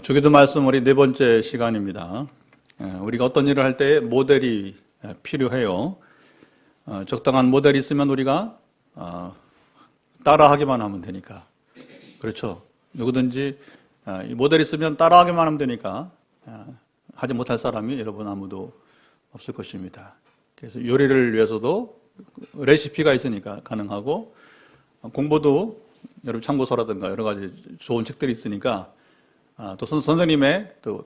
주기도 말씀 우리 네 번째 시간입니다. 우리가 어떤 일을 할 때 모델이 필요해요. 적당한 모델이 있으면 우리가 따라하기만 하면 되니까. 그렇죠. 누구든지 이 모델이 있으면 따라하기만 하면 되니까 하지 못할 사람이 여러분 아무도 없을 것입니다. 그래서 요리를 위해서도 레시피가 있으니까 가능하고, 공부도 여러분 참고서라든가 여러 가지 좋은 책들이 있으니까 또 선생님의 또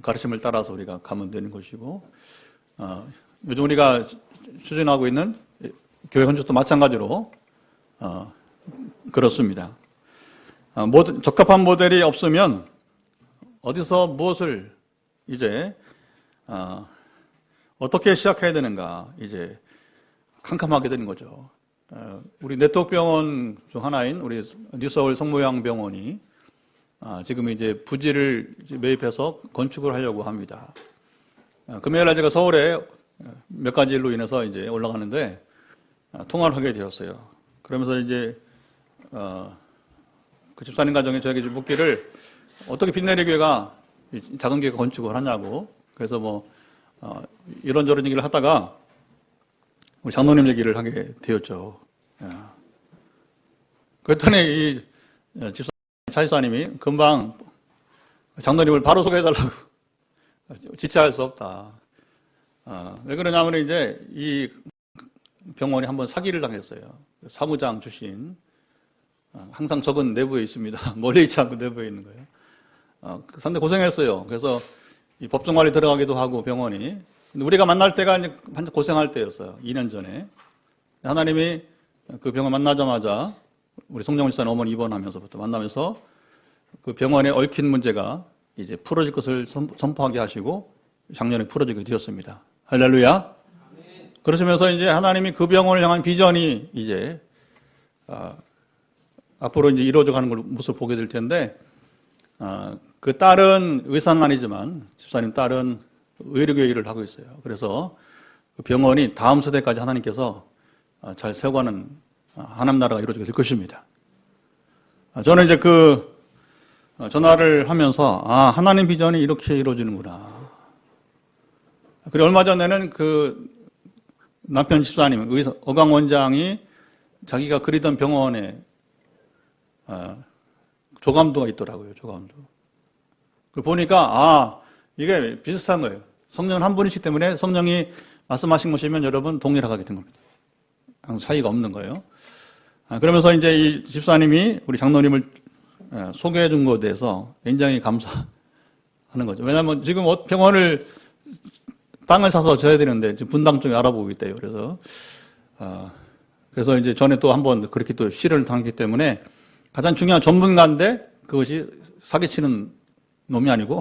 가르침을 따라서 우리가 가면 되는 것이고, 요즘 우리가 추진하고 있는 교회 건축도 마찬가지로 그렇습니다. 적합한 모델이 없으면 어디서 무엇을 이제 어떻게 시작해야 되는가 이제 캄캄하게 되는 거죠. 우리 네트워크 병원 중 하나인 우리 뉴서울 성모양병원이 지금 이제 부지를 매입해서 건축을 하려고 합니다. 금요일 날 제가 서울에 몇 가지 일로 인해서 이제 올라가는데 통화를 하게 되었어요. 그러면서 이제 그 집사님 가정에 저에게 묻기를 어떻게 빛내리 교회가 작은 교회 건축을 하냐고. 그래서 뭐 이런저런 얘기를 하다가 우리 장로님 얘기를 하게 되었죠. 그랬더니 이 차지사님이 금방 장로님을 바로 소개해달라고 지체할 수 없다. 왜 그러냐면 이제 이 병원이 한번 사기를 당했어요. 사무장 출신. 항상 적은 내부에 있습니다. 멀리 있지 않고 내부에 있는 거예요. 상당히 고생했어요. 그래서 이 법정관리 들어가기도 하고 병원이. 근데 우리가 만날 때가 이제 한참 고생할 때였어요. 2년 전에. 하나님이 그 병원 만나자마자 우리 송정훈 집사님 어머니 입원하면서부터 만나면서 그 병원에 얽힌 문제가 이제 풀어질 것을 선포하게 하시고 작년에 풀어지게 되었습니다. 할렐루야. 그러시면서 이제 하나님이 그 병원을 향한 비전이 이제 앞으로 이제 이루어져 가는 모습을 보게 될 텐데, 그 딸은 의사는 아니지만 집사님 딸은 의료계 일을 하고 있어요. 그래서 그 병원이 다음 세대까지 하나님께서 잘 세워가는 하나님 나라가 이루어지게 될 것입니다. 저는 이제 그 전화를 하면서 하나님 비전이 이렇게 이루어지는구나. 그리고 얼마 전에는 그 남편 집사님 어강 원장이 자기가 그리던 병원에 조감도가 있더라고요. 조감도. 그걸 보니까 이게 비슷한 거예요. 성령은 한 분이시기 때문에 성령이 말씀하신 것이면 여러분 동일하게 된 겁니다. 항상 차이가 없는 거예요. 그러면서 이제 이 집사님이 우리 장로님을 소개해 준 것에 대해서 굉장히 감사하는 거죠. 왜냐하면 지금 병원을 땅을 사서 져야 되는데 지금 분당 쪽에 알아보고 있대요. 그래서 이제 전에 또 한번 그렇게 또 시련을 당했기 때문에 가장 중요한 전문가인데 그것이 사기치는 놈이 아니고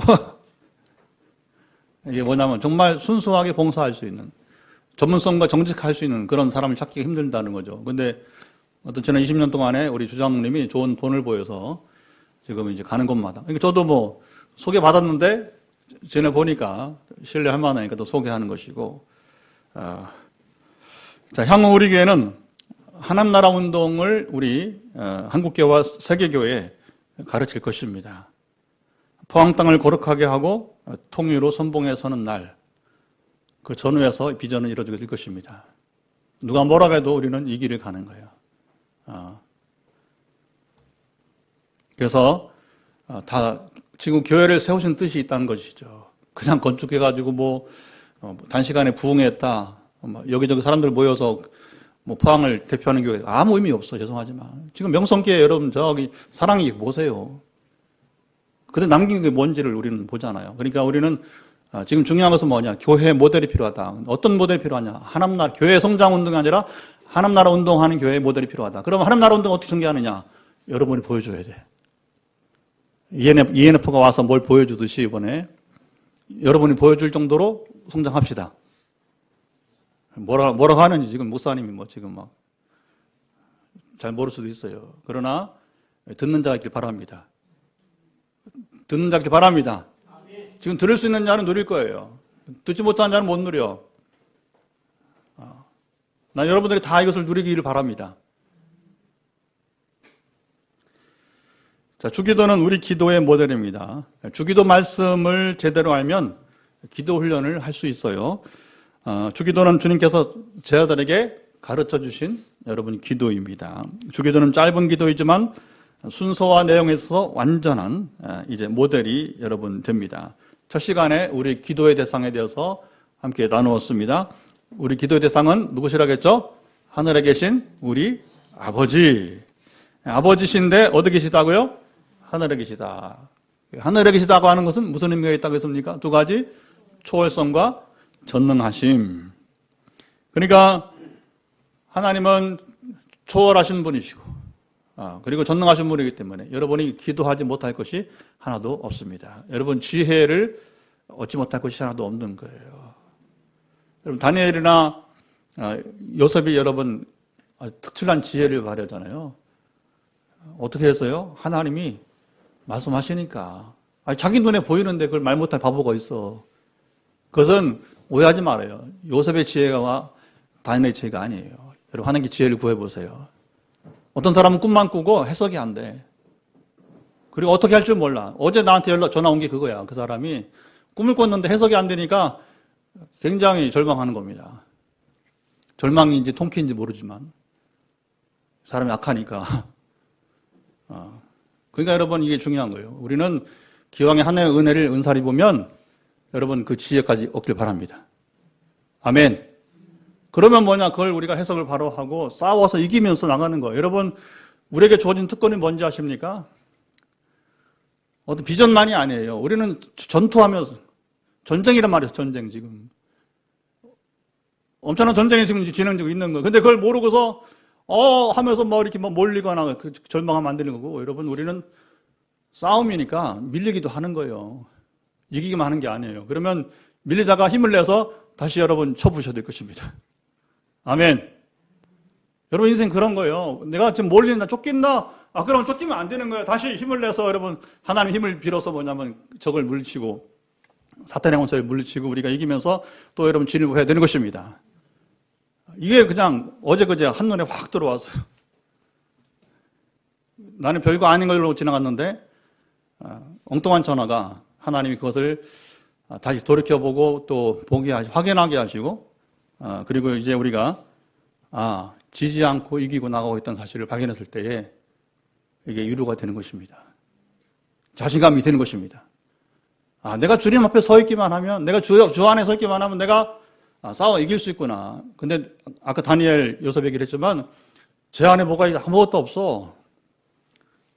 이게 뭐냐면 정말 순수하게 봉사할 수 있는 전문성과 정직할 수 있는 그런 사람을 찾기가 힘들다는 거죠. 근데 어떤 지난 20년 동안에 우리 주장님이 좋은 본을 보여서 지금 이제 가는 곳마다. 그러니까 저도 뭐 소개받았는데 전에 보니까 신뢰할 만하니까 또 소개하는 것이고. 자, 향후 우리 교회는 하나님 나라 운동을 우리 한국교회와 세계교회에 가르칠 것입니다. 포항 땅을 거룩하게 하고 통일로 선봉에 서는 날, 그 전후에서 비전은 이루어지게 될 것입니다. 누가 뭐라 해도 우리는 이 길을 가는 거예요. 그래서 다 지금 교회를 세우신 뜻이 있다는 것이죠. 그냥 건축해가지고 단시간에 부흥했다. 여기저기 사람들 모여서 포항을 대표하는 교회 아무 의미 없어. 죄송하지만 지금 명성교회 여러분 저기 사랑이 보세요. 근데 남긴 게 뭔지를 우리는 보잖아요. 그러니까 우리는 지금 중요한 것은 뭐냐? 교회 모델이 필요하다. 어떤 모델이 필요하냐? 하나님 나라 교회 성장 운동이 아니라 하나님 나라 운동하는 교회의 모델이 필요하다. 그럼 하나님 나라 운동 어떻게 전개하느냐? 여러분이 보여줘야 돼. ENF가 와서 뭘 보여주듯이 이번에 여러분이 보여줄 정도로 성장합시다. 뭐라고 하는지 지금 목사님이 지금 잘 모를 수도 있어요. 그러나 듣는 자가 있길 바랍니다. 듣는 자가 있길 바랍니다. 지금 들을 수 있는 자는 누릴 거예요. 듣지 못하는 자는 못 누려. 난 여러분들이 다 이것을 누리기를 바랍니다. 자, 주기도는 우리 기도의 모델입니다. 주기도 말씀을 제대로 알면 기도 훈련을 할 수 있어요. 주기도는 주님께서 제 아들에게 가르쳐 주신 여러분 기도입니다. 주기도는 짧은 기도이지만 순서와 내용에 있어서 완전한 이제 모델이 여러분 됩니다. 첫 시간에 우리 기도의 대상에 대해서 함께 나누었습니다. 우리 기도의 대상은 누구시라겠죠? 하늘에 계신 우리 아버지. 아버지신데 어디 계시다고요? 하늘에 계시다. 하늘에 계시다고 하는 것은 무슨 의미가 있다고 했습니까? 두 가지. 초월성과 전능하심. 그러니까 하나님은 초월하신 분이시고 그리고 전능하신 분이기 때문에 여러분이 기도하지 못할 것이 하나도 없습니다. 여러분 지혜를 얻지 못할 것이 하나도 없는 거예요. 여러분 다니엘이나 요셉이 여러분 특출난 지혜를 발휘하잖아요. 어떻게 했어요? 하나님이 말씀하시니까. 자기 눈에 보이는데 그걸 말 못할 바보가 있어. 그것은 오해하지 말아요. 요셉의 지혜와 다니엘의 지혜가 아니에요. 여러분 하나님께 지혜를 구해보세요. 어떤 사람은 꿈만 꾸고 해석이 안 돼. 그리고 어떻게 할 줄 몰라. 어제 나한테 전화 온 게 그거야. 그 사람이 꿈을 꿨는데 해석이 안 되니까 굉장히 절망하는 겁니다. 절망인지 통쾌인지 모르지만 사람이 악하니까. 그러니까 여러분 이게 중요한 거예요. 우리는 기왕에 하나님의 은혜를 은사리 보면 여러분 그 지혜까지 얻길 바랍니다. 아멘. 그러면 뭐냐? 그걸 우리가 해석을 바로 하고 싸워서 이기면서 나가는 거예요. 여러분 우리에게 주어진 특권이 뭔지 아십니까? 어떤 비전만이 아니에요. 우리는 전투하면서 전쟁이란 말이에요. 전쟁 지금. 엄청난 전쟁이 지금 진행되고 있는 거예요. 근데 그걸 모르고서 하면서 이렇게 몰리거나 절망하면 안 되는 거고, 여러분, 우리는 싸움이니까 밀리기도 하는 거예요. 이기기만 하는 게 아니에요. 그러면 밀리다가 힘을 내서 다시 여러분 쳐부셔야 될 것입니다. 아멘. 여러분, 인생 그런 거예요. 내가 지금 몰린다, 쫓긴다. 그럼 쫓기면 안 되는 거예요. 다시 힘을 내서 여러분, 하나님 힘을 빌어서 뭐냐면 적을 물리치고, 사탄의 원수를 물리치고 우리가 이기면서 또 여러분 진일보해야 되는 것입니다. 이게 그냥 어제 그제 한눈에 확 들어왔어요. 나는 별거 아닌 걸로 지나갔는데 엉뚱한 전화가 하나님이 그것을 다시 돌이켜보고 또 확인하게 하시고 그리고 이제 우리가 지지 않고 이기고 나가고 있다는 사실을 발견했을 때에 이게 위로가 되는 것입니다. 자신감이 되는 것입니다. 내가 주님 앞에 서 있기만 하면, 내가 주 안에 서 있기만 하면 내가 싸워 이길 수 있구나. 근데 아까 다니엘 요셉 얘기를 했지만 제 안에 뭐가 아무것도 없어.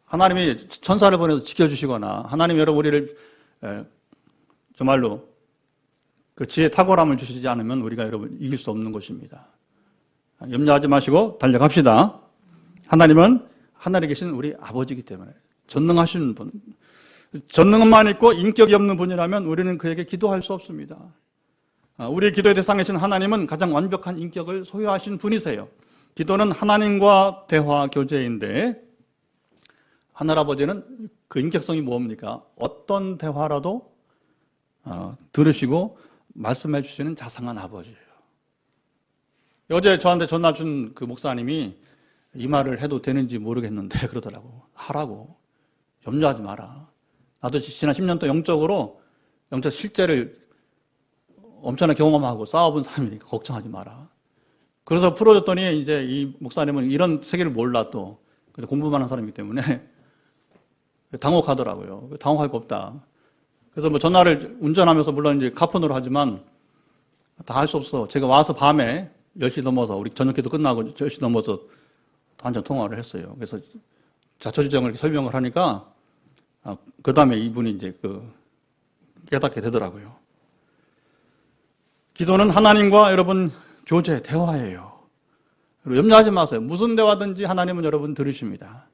하나님이 천사를 보내서 지켜주시거나 하나님 여러분 우리를 정말로 그 지혜 탁월함을 주시지 않으면 우리가 여러분 이길 수 없는 것입니다. 염려하지 마시고 달려갑시다. 하나님은 하늘에 계신 우리 아버지이기 때문에 전능하신 분, 전능만 있고 인격이 없는 분이라면 우리는 그에게 기도할 수 없습니다. 우리의 기도의 대상이신 하나님은 가장 완벽한 인격을 소유하신 분이세요. 기도는 하나님과 대화 교제인데 하늘아버지는 그 인격성이 뭡니까? 어떤 대화라도 들으시고 말씀해 주시는 자상한 아버지예요. 어제 저한테 전화 준 그 목사님이 이 말을 해도 되는지 모르겠는데 그러더라고. 하라고. 염려하지 마라. 나도 지난 10년 동안 영적 실제를 엄청나게 경험하고 싸워본 사람이니까 걱정하지 마라. 그래서 풀어줬더니 이제 이 목사님은 이런 세계를 몰라 또. 공부만 한 사람이기 때문에 당혹하더라고요. 당혹할 거 없다. 그래서 전화를 운전하면서 물론 이제 카폰으로 하지만 다 할 수 없어. 제가 와서 밤에 10시 넘어서 우리 저녁기도 끝나고 10시 넘어서 한참 통화를 했어요. 그래서 자초지정을 이렇게 설명을 하니까 그 다음에 이분이 이제 깨닫게 되더라고요. 기도는 하나님과 여러분 교제, 대화예요. 염려하지 마세요. 무슨 대화든지 하나님은 여러분 들으십니다.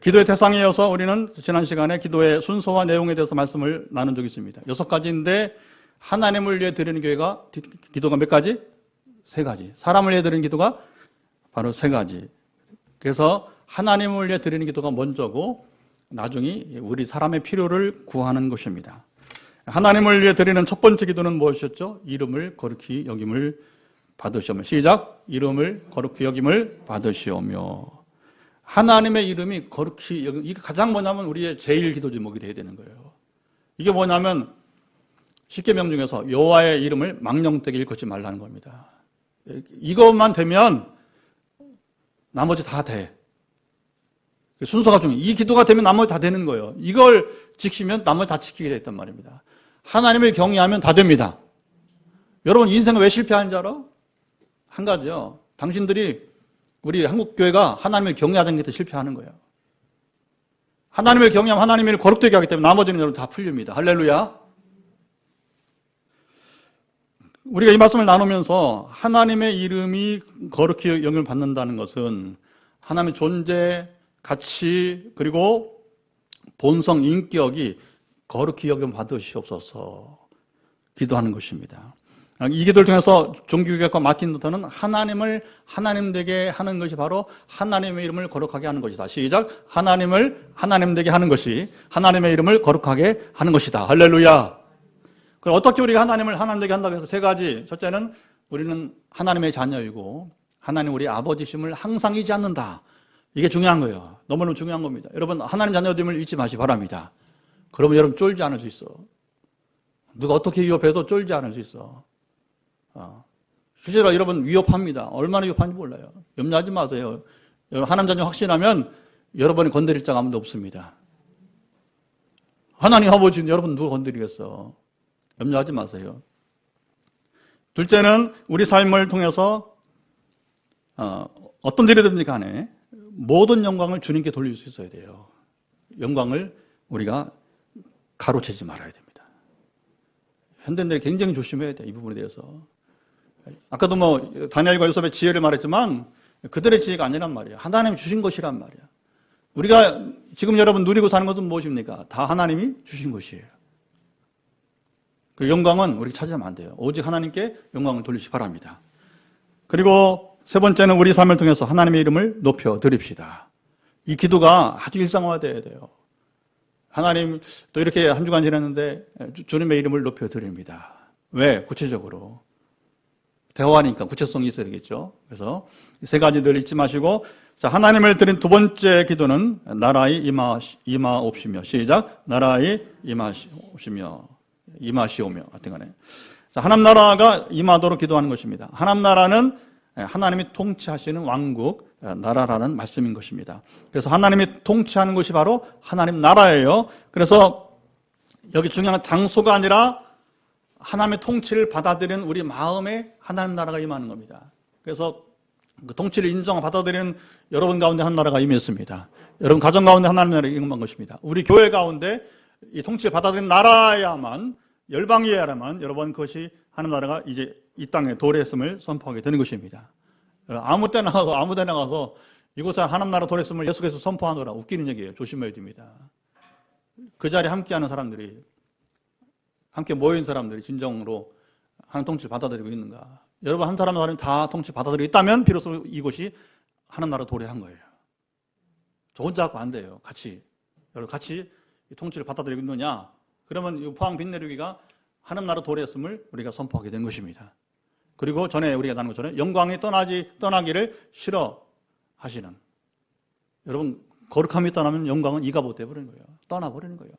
기도의 대상이어서 우리는 지난 시간에 기도의 순서와 내용에 대해서 말씀을 나눈 적이 있습니다. 6가지인데 하나님을 위해 드리는 기도가 몇 가지? 3가지. 사람을 위해 드리는 기도가 바로 3가지. 그래서 하나님을 위해 드리는 기도가 먼저고 나중에 우리 사람의 필요를 구하는 것입니다. 하나님을 위해 드리는 첫 번째 기도는 무엇이었죠? 이름을 거룩히 여김을 받으시오며. 시작. 이름을 거룩히 여김을 받으시오며. 하나님의 이름이 거룩히 이게 가장 뭐냐면 우리의 제일 기도 제목이 돼야 되는 거예요. 이게 뭐냐면 십계명 중에서 여호와의 이름을 망령되게 일컫지 말라는 겁니다. 이것만 되면 나머지 다 돼. 순서가 중요해요. 이 기도가 되면 나머지 다 되는 거예요. 이걸 지키면 나머지 다 지키게 됐단 말입니다. 하나님을 경외하면 다 됩니다. 여러분 인생은 왜 실패하는 줄 알아? 한 가지요. 당신들이 우리 한국교회가 하나님을 경외하자는 게 더 실패하는 거예요. 하나님을 경외하면 하나님을 거룩되게 하기 때문에 나머지는 여러분 다 풀립니다. 할렐루야. 우리가 이 말씀을 나누면서 하나님의 이름이 거룩히 영을 받는다는 것은 하나님의 존재, 가치, 그리고 본성, 인격이 거룩히 여김 받으시옵소서 기도하는 것입니다. 이 기도를 통해서 종교개혁과 마틴 루터는 하나님을 하나님 되게 하는 것이 바로 하나님의 이름을 거룩하게 하는 것이다. 시작. 하나님을 하나님 되게 하는 것이 하나님의 이름을 거룩하게 하는 것이다. 할렐루야. 그럼 어떻게 우리가 하나님을 하나님 되게 한다고 해서 세 가지. 첫째는 우리는 하나님의 자녀이고 하나님 우리 아버지심을 항상 잊지 않는다. 이게 중요한 거예요. 너무너무 중요한 겁니다. 여러분 하나님 자녀됨을 잊지 마시기 바랍니다. 그러면 여러분 쫄지 않을 수 있어. 누가 어떻게 위협해도 쫄지 않을 수 있어. 실제로 여러분 위협합니다. 얼마나 위협하는지 몰라요. 염려하지 마세요. 여러분 하나님 자녀 확신하면 여러분이 건드릴 자가 아무도 없습니다. 하나님 아버지는 여러분 누가 건드리겠어. 염려하지 마세요. 둘째는 우리 삶을 통해서 어떤 일이든지 간에 모든 영광을 주님께 돌릴 수 있어야 돼요. 영광을 우리가 가로채지 말아야 됩니다. 현대인들이 굉장히 조심해야 돼. 이 부분에 대해서. 아까도 다니엘과 요셉의 지혜를 말했지만 그들의 지혜가 아니란 말이에요. 하나님이 주신 것이란 말이에요. 우리가 지금 여러분 누리고 사는 것은 무엇입니까? 다 하나님이 주신 것이에요. 그 영광은 우리가 찾으면 안 돼요. 오직 하나님께 영광을 돌리시기 바랍니다. 그리고 세 번째는 우리 삶을 통해서 하나님의 이름을 높여 드립시다. 이 기도가 아주 일상화되어야 돼요. 하나님 또 이렇게 한 주간 지났는데 주님의 이름을 높여 드립니다. 왜? 구체적으로. 대화하니까 구체성이 있어야 되겠죠. 그래서 세 가지 늘 잊지 마시고, 자, 하나님을 드린 두 번째 기도는 나라의 임하옵시며. 시작. 나라의 임하옵시며. 하여튼 간에. 자, 하나님 나라가 임하도록 기도하는 것입니다. 하나님 나라는 하나님이 통치하시는 왕국, 나라라는 말씀인 것입니다. 그래서 하나님이 통치하는 것이 바로 하나님 나라예요. 그래서 여기 중요한 장소가 아니라 하나님의 통치를 받아들이는 우리 마음에 하나님 나라가 임하는 겁니다. 그래서 그 통치를 인정하고 받아들이는 여러분 가운데 하나님 나라가 임했습니다. 여러분 가정 가운데 하나님 나라가 임한 것입니다. 우리 교회 가운데 이 통치를 받아들이는 나라야만, 열방이야만 여러분 그것이 하나님 나라가 이제 이 땅에 도래했음을 선포하게 되는 것입니다. 아무 데나 가서 이곳에 하나님 나라 도래했음을 계속해서 선포하노라. 웃기는 얘기예요. 조심해야 됩니다. 그 자리에 함께하는 사람들이, 함께 모인 사람들이 진정으로 하나님 통치 받아들이고 있는가? 여러분 한 사람이 다 통치 받아들이고 있다면 비로소 이곳이 하나님 나라 도래한 거예요. 저 혼자 하고 안 돼요. 여러분 같이 통치를 받아들이고 있느냐? 그러면 이 포항 빛내리기가 하나님 나라 도래했음을 우리가 선포하게 된 것입니다. 그리고 전에 우리가 나눈 것처럼 영광이 떠나기를 싫어하시는, 여러분 거룩함이 떠나면 영광은 이가봇 돼버리는 거예요. 떠나버리는 거예요.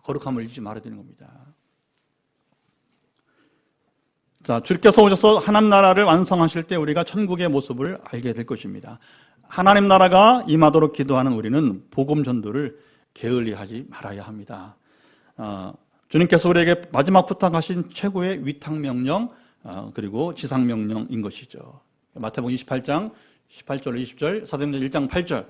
거룩함을 잊지 말아야 되는 겁니다. 자, 주께서 오셔서 하나님 나라를 완성하실 때 우리가 천국의 모습을 알게 될 것입니다. 하나님 나라가 임하도록 기도하는 우리는 복음 전도를 게을리하지 말아야 합니다. 주님께서 우리에게 마지막 부탁하신 최고의 위탁명령, 그리고 지상명령인 것이죠. 마태복음 28장 18절 20절, 사도행전 1장 8절.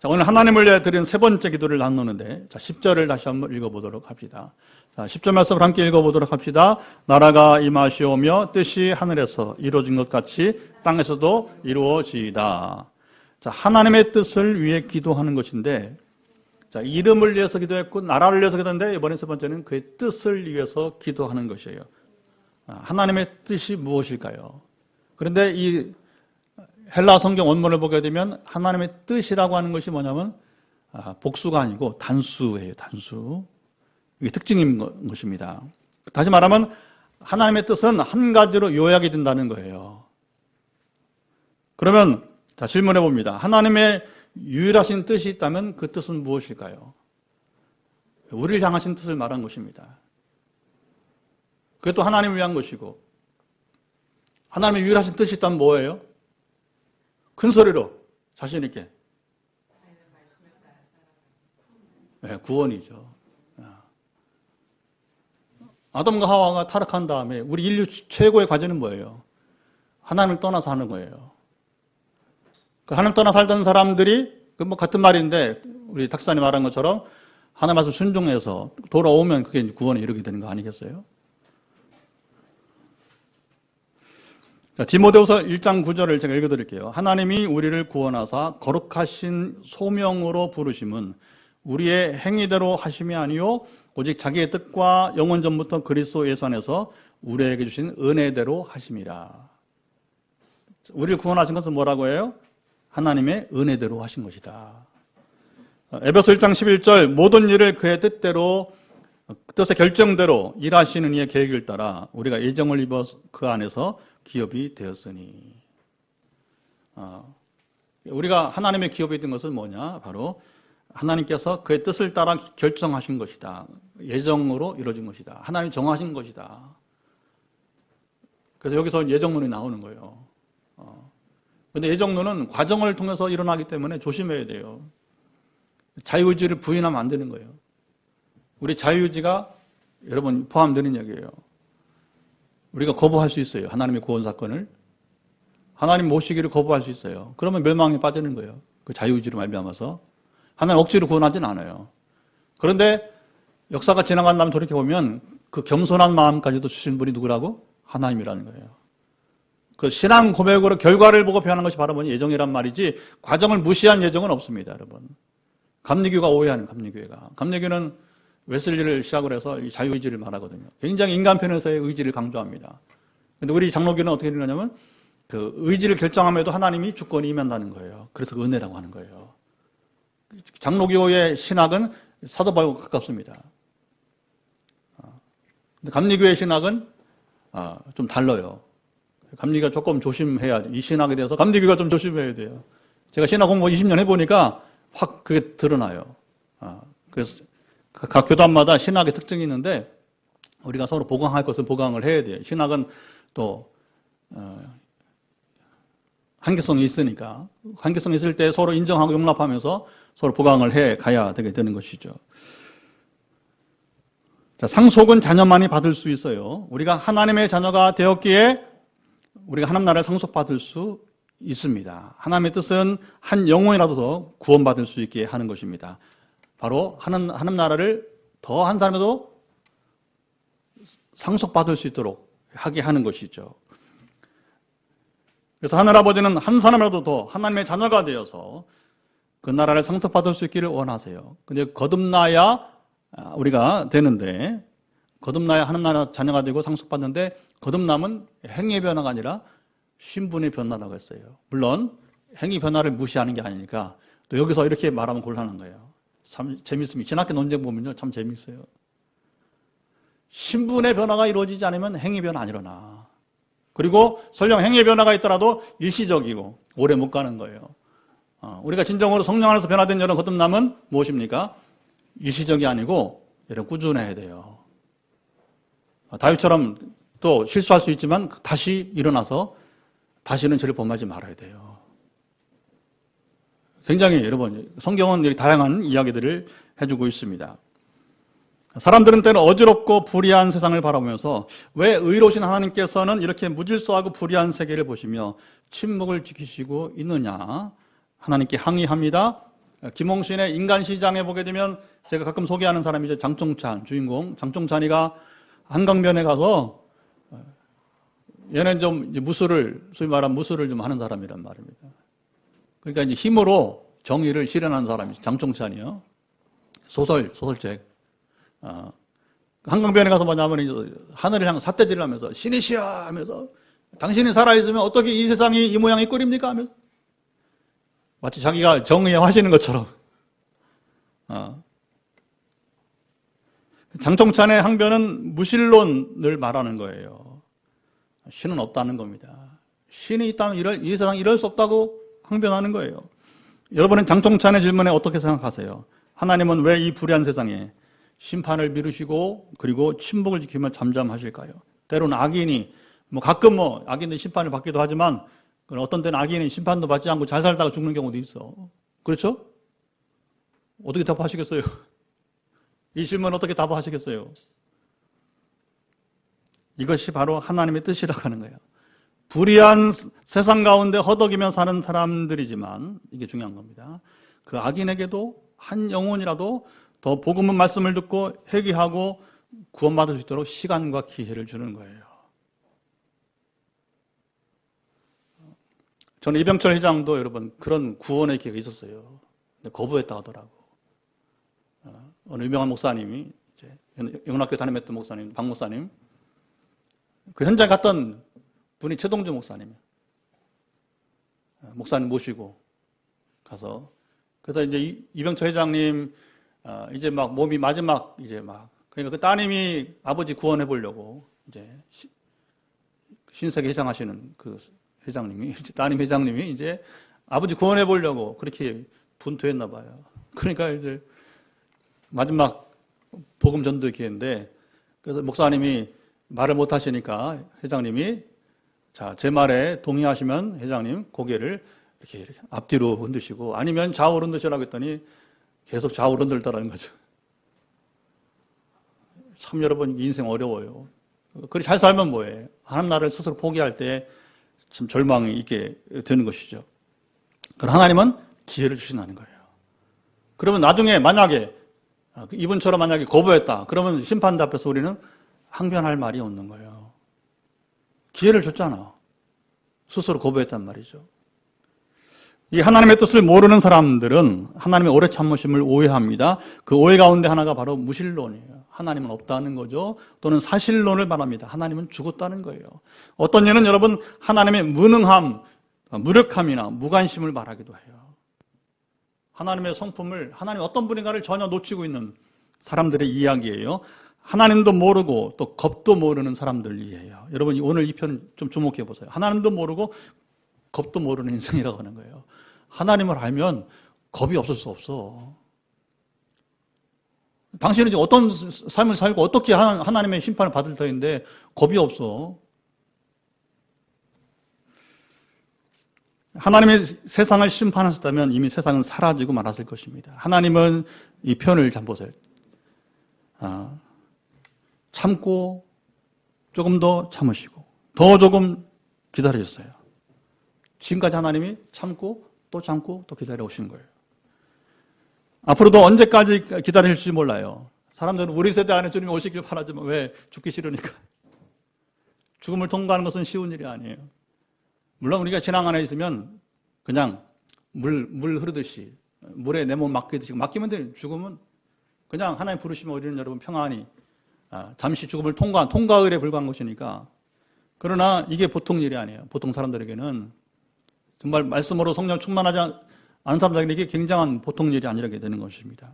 자, 오늘 하나님을 위해 드린 세 번째 기도를 나누는데, 자, 10절을 다시 한번 읽어보도록 합시다. 자, 10절 말씀을 함께 읽어보도록 합시다. 나라가 임하시오며 뜻이 하늘에서 이루어진 것 같이 땅에서도 이루어지이다. 자, 하나님의 뜻을 위해 기도하는 것인데, 자, 이름을 위해서 기도했고 나라를 위해서 기도했는데 이번에 세 번째는 그의 뜻을 위해서 기도하는 것이에요. 하나님의 뜻이 무엇일까요? 그런데 이 헬라 성경 원문을 보게 되면 하나님의 뜻이라고 하는 것이 뭐냐면 복수가 아니고 단수예요. 단수. 이게 특징인 것입니다. 다시 말하면 하나님의 뜻은 한 가지로 요약이 된다는 거예요. 그러면 자, 질문해 봅니다. 하나님의 유일하신 뜻이 있다면 그 뜻은 무엇일까요? 우리를 향하신 뜻을 말한 것입니다. 그게 또 하나님을 위한 것이고, 하나님의 유일하신 뜻이 있다면 뭐예요? 큰 소리로 자신 있게. 네, 구원이죠. 아담과 하와가 타락한 다음에 우리 인류 최고의 과제는 뭐예요? 하나님을 떠나서 하는 거예요. 하나님 떠나 살던 사람들이 뭐 같은 말인데 우리 탁사님 말한 것처럼 하나님 말씀 순종해서 돌아오면 그게 구원에 이르게 되는 거 아니겠어요? 자, 디모데후서 1장 9절을 제가 읽어드릴게요. 하나님이 우리를 구원하사 거룩하신 소명으로 부르심은 우리의 행위대로 하심이 아니요 오직 자기의 뜻과 영원 전부터 그리스도 예수 안에서 우리에게 주신 은혜대로 하심이라. 우리를 구원하신 것은 뭐라고 해요? 하나님의 은혜대로 하신 것이다. 에베소 1장 11절 모든 일을 그의 뜻대로 뜻의 결정대로 일하시는 이의 계획을 따라 우리가 예정을 입어 그 안에서 기업이 되었으니. 우리가 하나님의 기업이 된 것은 뭐냐? 바로 하나님께서 그의 뜻을 따라 결정하신 것이다. 예정으로 이루어진 것이다. 하나님 정하신 것이다. 그래서 여기서 예정론이 나오는 거예요. 그런데 예정론은 과정을 통해서 일어나기 때문에 조심해야 돼요. 자유의지를 부인하면 안 되는 거예요. 우리 자유의지가 여러분 포함되는 얘기예요. 우리가 거부할 수 있어요. 하나님의 구원 사건을. 하나님 모시기를 거부할 수 있어요. 그러면 멸망에 빠지는 거예요. 그 자유의지로 말미암아서. 하나님 억지로 구원하진 않아요. 그런데 역사가 지나간 다음에 돌이켜보면 그 겸손한 마음까지도 주신 분이 누구라고? 하나님이라는 거예요. 그 신앙 고백으로 결과를 보고 표현하는 것이 바로 뭐니? 예정이란 말이지 과정을 무시한 예정은 없습니다, 여러분. 감리교가 오해하는 감리교회가. 감리교는 웨슬리를 시작으로 해서 이 자유의지를 말하거든요. 굉장히 인간 편에서의 의지를 강조합니다. 근데 우리 장로교는 어떻게 되냐면 그 의지를 결정함에도 하나님이 주권이 임한다는 거예요. 그래서 그 은혜라고 하는 거예요. 장로교의 신학은 사도바울과 가깝습니다. 근데 감리교의 신학은 좀 달라요. 감리가 조금 조심해야 돼요. 이 신학에 대해서 감리교가 좀 조심해야 돼요. 제가 신학 공부 20년 해보니까 확 그게 드러나요. 그래서 각 교단마다 신학의 특징이 있는데 우리가 서로 보강할 것은 보강을 해야 돼요. 신학은 또 한계성이 있으니까 한계성이 있을 때 서로 인정하고 용납하면서 서로 보강을 해 가야 되게 되는 것이죠. 자, 상속은 자녀만이 받을 수 있어요. 우리가 하나님의 자녀가 되었기에 우리가 하나님 나라를 상속받을 수 있습니다. 하나님의 뜻은 한 영혼이라도 더 구원받을 수 있게 하는 것입니다. 바로 하나님 나라를 더 한 사람에도 상속받을 수 있도록 하게 하는 것이죠. 그래서 하늘아버지는 한 사람이라도 더 하나님의 자녀가 되어서 그 나라를 상속받을 수 있기를 원하세요. 근데 거듭나야 우리가 되는데, 거듭나야 하나님 나라 자녀가 되고 상속받는데, 거듭남은 행위의 변화가 아니라 신분의 변화라고 했어요. 물론 행위 변화를 무시하는 게 아니니까 또 여기서 이렇게 말하면 곤란한 거예요. 참 재밌습니다. 신학교 논쟁 보면요, 참 재밌어요. 신분의 변화가 이루어지지 않으면 행위 변화 안 일어나. 그리고 설령 행위의 변화가 있더라도 일시적이고 오래 못 가는 거예요. 우리가 진정으로 성령 안에서 변화된 여러분 거듭남은 무엇입니까? 일시적이 아니고 여러분 꾸준해야 돼요. 다윗처럼 또 실수할 수 있지만 다시 일어나서 다시는 죄를 범하지 말아야 돼요. 굉장히 여러분 성경은 다양한 이야기들을 해주고 있습니다. 사람들은 때는 어지럽고 불의한 세상을 바라보면서 왜 의로우신 하나님께서는 이렇게 무질서하고 불의한 세계를 보시며 침묵을 지키시고 있느냐 하나님께 항의합니다. 김홍신의 인간시장에 보게 되면 제가 가끔 소개하는 사람이죠. 장종찬 주인공. 장종찬이가 한강변에 가서 얘는 좀 무술을, 소위 말하면 무술을 좀 하는 사람이란 말입니다. 그러니까 이제 힘으로 정의를 실현하는 사람이죠. 장종찬이요. 소설책. 한강변에 가서 뭐냐면 이제 하늘을 향해 삿대질을 하면서 신이시여 하면서 당신이 살아있으면 어떻게 이 세상이 이 모양이 꼴입니까? 하면서 마치 자기가 정의에 화시는 것처럼. 장종찬의 항변은 무신론을 말하는 거예요. 신은 없다는 겁니다. 신이 있다면 이 세상이 이럴 수 없다고 항변하는 거예요. 여러분은 장총찬의 질문에 어떻게 생각하세요? 하나님은 왜 이 불의한 세상에 심판을 미루시고 그리고 침묵을 지키며 잠잠하실까요? 때로는 악인이 가끔 악인들이 심판을 받기도 하지만 어떤 때는 악인이 심판도 받지 않고 잘 살다가 죽는 경우도 있어. 그렇죠? 어떻게 답하시겠어요? 이 질문 어떻게 답하시겠어요? 이것이 바로 하나님의 뜻이라고 하는 거예요. 불의한 세상 가운데 허덕이며 사는 사람들이지만 이게 중요한 겁니다. 그 악인에게도 한 영혼이라도 더 복음의 말씀을 듣고 회개하고 구원받을 수 있도록 시간과 기회를 주는 거예요. 저는 이병철 회장도 여러분 그런 구원의 기회가 있었어요. 근데 거부했다 하더라고. 어느 유명한 목사님이 이제 영락교 담임했던 목사님, 박 목사님, 그 현장 갔던 분이 최동주 목사님. 목사님 모시고 가서 그래서 이제 이병철 회장님 이제 막 몸이 마지막 그러니까 그 따님이 아버지 구원해 보려고 이제 신세계 회장하시는 그 회장님이 따님 회장님이 이제 아버지 구원해 보려고 그렇게 분투했나 봐요. 그러니까 이제 마지막 복음 전도 기회인데 그래서 목사님이 말을 못 하시니까 회장님이 자, 제 말에 동의하시면 회장님 고개를 이렇게 앞뒤로 흔드시고 아니면 좌우로 흔드시라고 했더니 계속 좌우로 흔들더라는 거죠. 참 여러분 인생 어려워요. 그리 잘 살면 뭐해? 하나님 나라를 스스로 포기할 때 참 절망이 있게 되는 것이죠. 그럼 하나님은 기회를 주신다는 거예요. 그러면 나중에 만약에 이분처럼 만약에 거부했다. 그러면 심판대 앞에서 우리는 항변할 말이 없는 거예요. 기회를 줬잖아. 스스로 거부했단 말이죠. 이 하나님의 뜻을 모르는 사람들은 하나님의 오래 참으심을 오해합니다. 그 오해 가운데 하나가 바로 무신론이에요. 하나님은 없다는 거죠. 또는 사실론을 말합니다. 하나님은 죽었다는 거예요. 어떤 이는 여러분 하나님의 무능함, 무력함이나 무관심을 말하기도 해요. 하나님의 성품을 하나님 어떤 분인가를 전혀 놓치고 있는 사람들의 이야기예요. 하나님도 모르고 또 겁도 모르는 사람들이에요. 여러분 오늘 이 편 좀 주목해 보세요. 하나님도 모르고 겁도 모르는 인생이라고 하는 거예요. 하나님을 알면 겁이 없을 수 없어. 당신은 지금 어떤 삶을 살고 어떻게 하나님의 심판을 받을 터인데 겁이 없어. 하나님의 세상을 심판하셨다면 이미 세상은 사라지고 말았을 것입니다. 하나님은 이 편을 잘 보세요. 참고 조금 더 참으시고 더 조금 기다리셨어요. 지금까지 하나님이 참고 또 기다려 오신 거예요. 앞으로도 언제까지 기다리실지 몰라요. 사람들은 우리 세대 안에 주님이 오시길 바라지만 왜 죽기 싫으니까. 죽음을 통과하는 것은 쉬운 일이 아니에요. 물론 우리가 신앙 안에 있으면 그냥 물 흐르듯이 물에 내 몸 맡기듯이 맡기면 돼요. 죽음은 그냥 하나님 부르시면 우리는 여러분 평안히 잠시 죽음을 통과의에 불과한 것이니까. 그러나 이게 보통 일이 아니에요. 보통 사람들에게는 정말 말씀으로 성령 충만하지 않은 사람들에게 이게 굉장한 보통 일이 아니라게 되는 것입니다.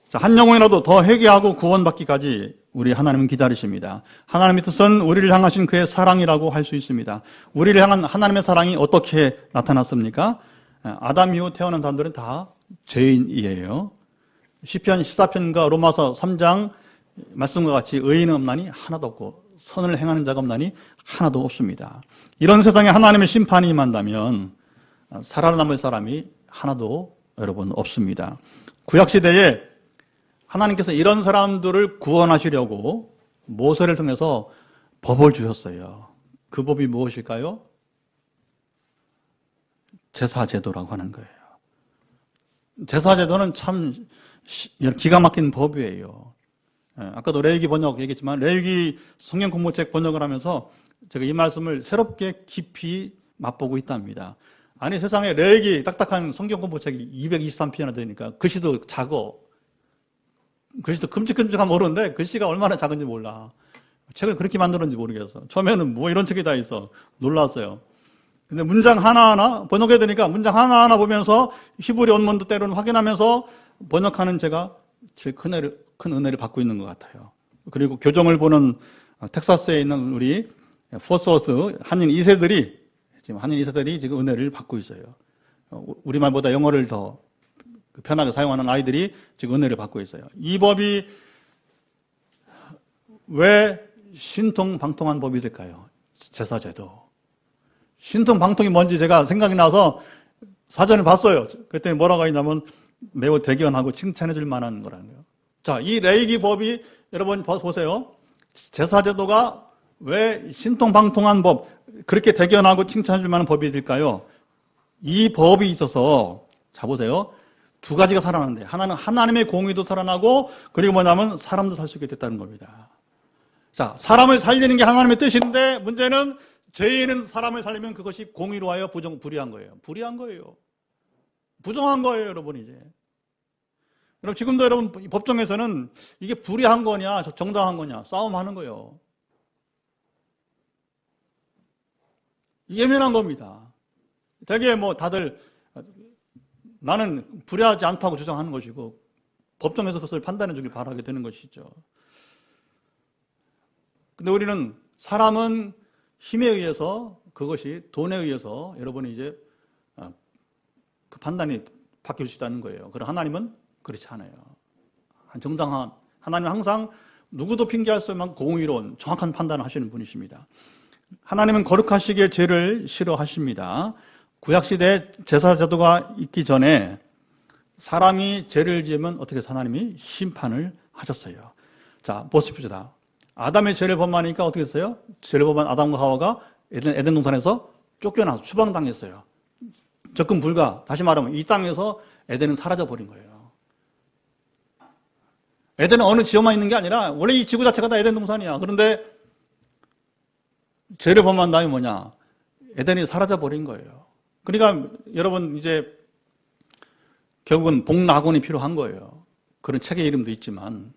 자, 한 영혼이라도 더 회개하고 구원받기까지 우리 하나님은 기다리십니다. 하나님의 뜻은 우리를 향하신 그의 사랑이라고 할 수 있습니다. 우리를 향한 하나님의 사랑이 어떻게 나타났습니까? 아담 이후 태어난 사람들은 다 죄인이에요. 시편 14편과 로마서 3장 말씀과 같이 의인은 없나니 하나도 없고 선을 행하는 자가 없나니 하나도 없습니다. 이런 세상에 하나님의 심판이 임한다면 살아남을 사람이 하나도 여러분 없습니다. 구약시대에 하나님께서 이런 사람들을 구원하시려고 모세를 통해서 법을 주셨어요. 그 법이 무엇일까요? 제사제도라고 하는 거예요. 제사제도는 참 기가 막힌 법이에요. 아까도 레위기 번역 얘기했지만 레위기 성경 공부책 번역을 하면서 제가 이 말씀을 새롭게 깊이 맛보고 있답니다. 아니 세상에 레위기 딱딱한 성경 공부책이 223편이나 되니까 글씨도 작어. 글씨도 큼직큼직하면 모르는데 글씨가 얼마나 작은지 몰라. 책을 그렇게 만들었는지 모르겠어. 처음에는 뭐 이런 책이 다 있어. 놀랐어요. 근데 문장 하나하나 번역해야 되니까 문장 하나하나 보면서 히브리 원문도 때로는 확인하면서 번역하는 제가 제일 큰 은혜를 받고 있는 것 같아요. 그리고 교정을 보는 텍사스에 있는 우리 포스워스 한인 2세들이 지금 한인 이세들이 지금 은혜를 받고 있어요. 우리말보다 영어를 더 편하게 사용하는 아이들이 지금 은혜를 받고 있어요. 이 법이 왜 신통방통한 법이 될까요? 제사제도. 신통방통이 뭔지 제가 생각이 나서 사전을 봤어요. 그랬더니 뭐라고 했냐면 매우 대견하고 칭찬해 줄 만한 거라는 거예요. 자, 이 레위기 법이 여러분 보세요. 제사제도가 왜 신통방통한 법, 그렇게 대견하고 칭찬해 줄 만한 법이 될까요? 이 법이 있어서, 자 보세요. 두 가지가 살아나는데, 하나는 하나님의 공의도 살아나고, 그리고 뭐냐면 사람도 살 수 있게 됐다는 겁니다. 자, 사람을 살리는 게 하나님의 뜻인데, 문제는 죄인은 사람을 살리면 그것이 공의로 하여 불의한 거예요. 불의한 거예요. 부정한 거예요, 여러분, 이제. 여러분, 지금도 여러분, 법정에서는 이게 불의한 거냐, 정당한 거냐, 싸움하는 거예요. 예민한 겁니다. 되게 뭐 다들 나는 불의하지 않다고 주장하는 것이고 법정에서 그것을 판단해 주길 바라게 되는 것이죠. 근데 우리는 사람은 힘에 의해서 그것이 돈에 의해서 여러분이 이제 그 판단이 바뀔 수 있다는 거예요. 그러나 하나님은 그렇지 않아요. 정당한 하나님은 항상 누구도 핑계할 수 없는 공의로운 정확한 판단을 하시는 분이십니다. 하나님은 거룩하시기에 죄를 싫어하십니다. 구약시대에 제사제도가 있기 전에 사람이 죄를 지으면 어떻게 하나님이 심판을 하셨어요. 자, 보십시오. 아담의 죄를 범하니까 어떻게 했어요? 죄를 범한 아담과 하와가 에덴 동산에서 쫓겨나서 추방당했어요. 접근 불가. 다시 말하면 이 땅에서 에덴은 사라져버린 거예요. 에덴은 어느 지역만 있는 게 아니라 원래 이 지구 자체가 다 에덴 동산이야. 그런데 죄를 범한 다음에 뭐냐? 에덴이 사라져버린 거예요. 그러니까 여러분 이제 결국은 복락원이 필요한 거예요. 그런 책의 이름도 있지만.